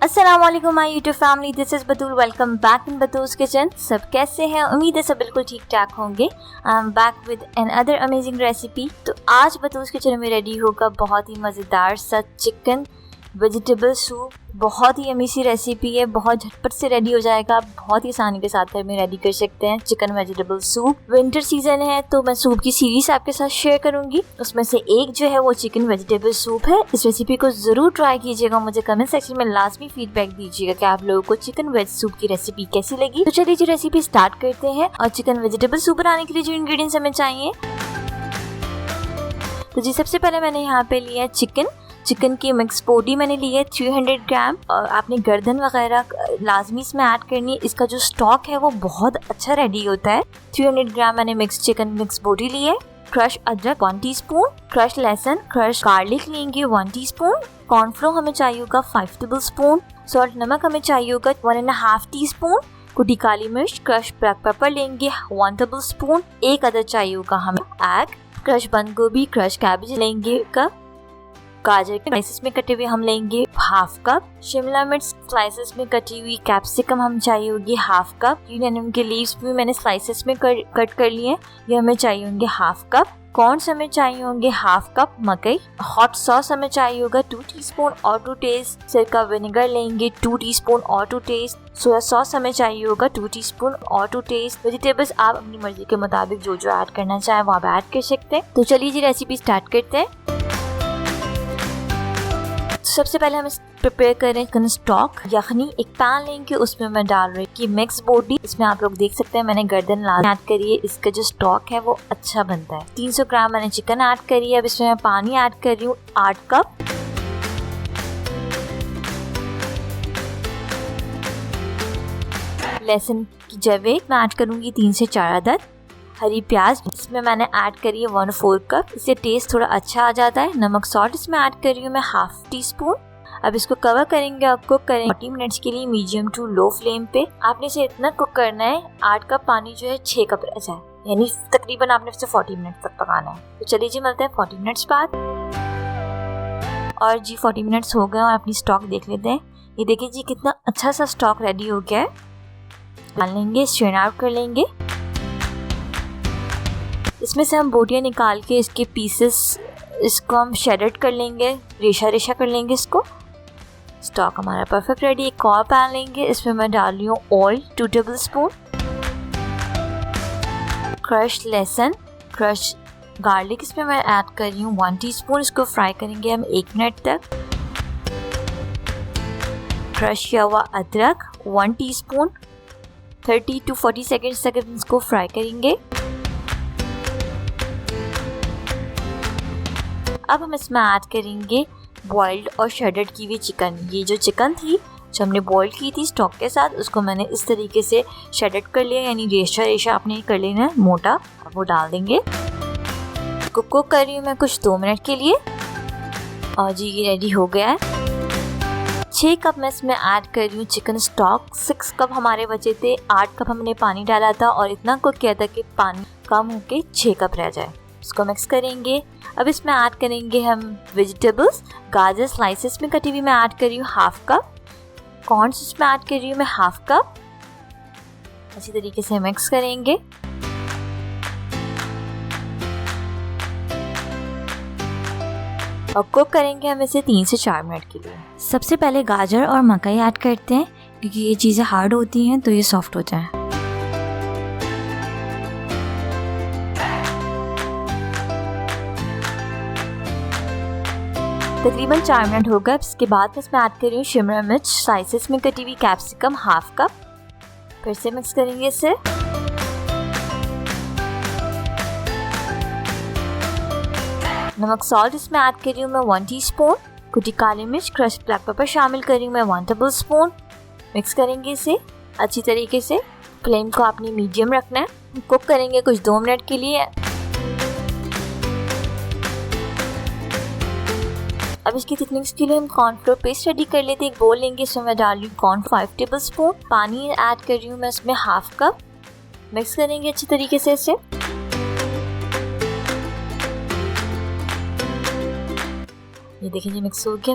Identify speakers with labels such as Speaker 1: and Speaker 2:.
Speaker 1: अस्सलामुअलैकुम my YouTube family, this is Batool. Welcome back in Batool's kitchen. सब कैसे हैं? उम्मीद है सब बिल्कुल ठीक ठाक होंगे। I am back with another amazing recipe. तो आज बतूल्स किचन में रेडी होगा बहुत ही मज़ेदार सा चिकन वेजिटेबल सूप। बहुत ही अमेजी रेसिपी है, बहुत झटपट से रेडी हो जाएगा। आप बहुत ही आसानी के साथ घर में रेडी कर सकते हैं chicken vegetable soup. Winter season है तो मैं सूप की सीरीज आपके साथ शेयर करूंगी। उसमें से एक जो है वो चिकन वेजिटेबल सूप है। इस रेसिपी को जरूर ट्राई कीजिएगा। मुझे कमेंट सेक्शन में लाजमी फीडबैक दीजिएगा कि आप लोगों को चिकन वेज सूप की रेसिपी कैसी लगी। तो चलिए जी रेसिपी स्टार्ट करते हैं। और चिकन वेजिटेबल सूप बनाने के लिए जो इंग्रेडिएंट्स हमें चाहिए, तो जी सबसे पहले मैंने यहाँ पे लिया है चिकन की मिक्स बॉडी मैंने ली है 300 ग्राम। और आपने गर्दन वगैरह लाजमी इसमें ऐड करनी है। इसका जो स्टॉक है वो बहुत अच्छा रेडी होता है। 300 ग्राम मैंने चिकन मिक्स बॉडी ली है। क्रश अदरक 1 टीस्पून, क्रश लहसुन, क्रश गार्लिक लेंगे 1 टीस्पून। कॉर्नफ्लोर हमें चाहिए होगा 5 टेबलस्पून। सॉल्ट नमक हमें चाहिए होगा 1.5 टीस्पून। कुटी काली मिर्च, क्रश ब्लैक पेपर लेंगे 1 टेबलस्पून। एक अदर चाहिए होगा हमें एग। क्रश बंद गोभी, क्रश कैबेज लेंगे कप। गाजर के स्लाइसेस में कटे हुए हम लेंगे हाफ कप। शिमला मिर्च स्लाइसेस में कटी हुई कैप्सिकम हम चाहिए होगी हाफ कप। ग्रीन अनियन के लीव्स भी मैंने स्लाइसेस में कट कर लिए, ये हमें चाहिए होंगे हाफ कप। कॉर्न्स हमें चाहिए होंगे हाफ कप। मकई। हॉट सॉस हमें चाहिए होगा 2 टीस्पून और टू टेस्ट। सिरका विनेगर लेंगे 2 टीस्पून और टू टेस्ट। सोया सॉस हमें चाहिए होगा 2 टीस्पून और टू टेस्ट। वेजिटेबल्स आप अपनी मर्जी के मुताबिक जो ऐड करना चाहें वो आप ऐड कर सकते हैं। तो चलिए जी रेसिपी स्टार्ट करते हैं। सबसे पहले हम प्रिपेयर करें चिकन स्टॉक। यखनी एक पैन लेंगे, उसमें मैं डाल रही हूँ मिक्स बॉडी। इसमें आप लोग देख सकते हैं मैंने गर्दन लाल ऐड करी है। इसका जो स्टॉक है वो अच्छा बनता है। 300 ग्राम मैंने चिकन ऐड करी है। अब इसमें मैं पानी ऐड कर रही हूँ 8 कप। लहसुन की जवे मैं ऐड करूंगी 3 से 4 अदद। हरी प्याज इसमें मैंने ऐड करी है 1/4 कप। इससे टेस्ट थोड़ा अच्छा आ जाता है। नमक सॉल्ट इसमें ऐड कर रही हूँ मैं हाफ टीस्पून। अब इसको कवर करेंगे और कुक करेंगे 40 मिनट्स के लिए मीडियम टू लो फ्लेम पे। आपने इसे इतना कुक करना है 8 कप पानी जो है 6 कप रह जाए, यानी तकरीबन आपने इसे 40 मिनट तक पकाना है। तो चलिए जी मिलते हैं 40 मिनट्स बाद। और जी 40 मिनट्स हो गए और अपनी स्टॉक देख लेते हैं। ये देखिए जी कितना अच्छा सा स्टॉक रेडी हो गया है। डाल लेंगे, स्ट्रेन आउट कर लेंगे। इसमें से हम बोटियाँ निकाल के इसके पीसेस इसको हम शेडेड कर लेंगे, रेशा रेशा कर लेंगे इसको। स्टॉक हमारा परफेक्ट रेडी। एक और पैन लेंगे, इसमें मैं डाल रही हूँ ऑयल 2 टेबलस्पून। क्रश लहसुन, क्रश गार्लिक इसमें मैं ऐड कर रही हूँ 1 टीस्पून। इसको फ्राई करेंगे हम 1 मिनट तक। क्रश किया हुआ अदरक 1 टीस्पून। 30 to 40 सेकेंड्स तक इसको फ्राई करेंगे। अब हम इसमें ऐड करेंगे बॉइल्ड और शेडेड की हुई चिकन। ये जो चिकन थी जो हमने बॉइल की थी स्टॉक के साथ, उसको मैंने इस तरीके से शेडेड कर लिया, यानी रेशा रेशा आपने कर लेना है मोटा। वो डाल देंगे। कुक कर रही हूँ मैं कुछ 2 मिनट के लिए। और जी ये रेडी हो गया है। 6 कप मैं इसमें ऐड कर रही हूँ चिकन स्टॉक। 6 कप हमारे बचे थे, 8 कप हमने पानी डाला था और इतना कुक किया था कि पानी कम होके 6 कप रह जाए। इसको मिक्स करेंगे। अब इसमें ऐड करेंगे हम वेजिटेबल्स। गाजर स्लाइसेस में कटी हुई मैं ऐड कर रही हूँ हाफ कप। कॉर्न्स इसमें ऐड कर रही हूँ मैं हाफ कप। अच्छी तरीके से मिक्स करेंगे। और कुक करेंगे हम इसे 3 से 4 मिनट के लिए। सबसे पहले गाजर और मकई ऐड करते हैं क्योंकि ये चीज़ें हार्ड होती हैं तो ये सॉफ्ट हो जाए। तकरीबन 4 मिनट हो गए। इसके बाद इसमें ऐड कर रही हूँ शिमला मिर्च स्लाइसेस में कटी हुई कैप्सिकम हाफ कप। फिर से मिक्स करेंगे इसे। नमक सॉल्ट इसमें ऐड कर रही हूँ मैं 1 टीस्पून। कुटी काली मिर्च, क्रश ब्लैक पेपर शामिल कर रही हूँ मैं 1 टेबलस्पून। मिक्स करेंगे इसे अच्छी तरीके से। फ्लेम को आपने मीडियम रखना है। कुक करेंगे कुछ 2 मिनट के लिए। अब इसकी थिकनेस के लिए हम कॉर्नफ्लोर पेस्ट रेडी कर लेते हैं। एक बोल लेंगे, इसमें मैं डाल रही हूँ कॉर्न 5 टेबलस्पून। पानी ऐड कर रही हूँ मैं इसमें हाफ कप। मिक्स करेंगे अच्छी तरीके से इसे। ये देखिए मिक्स हो गया।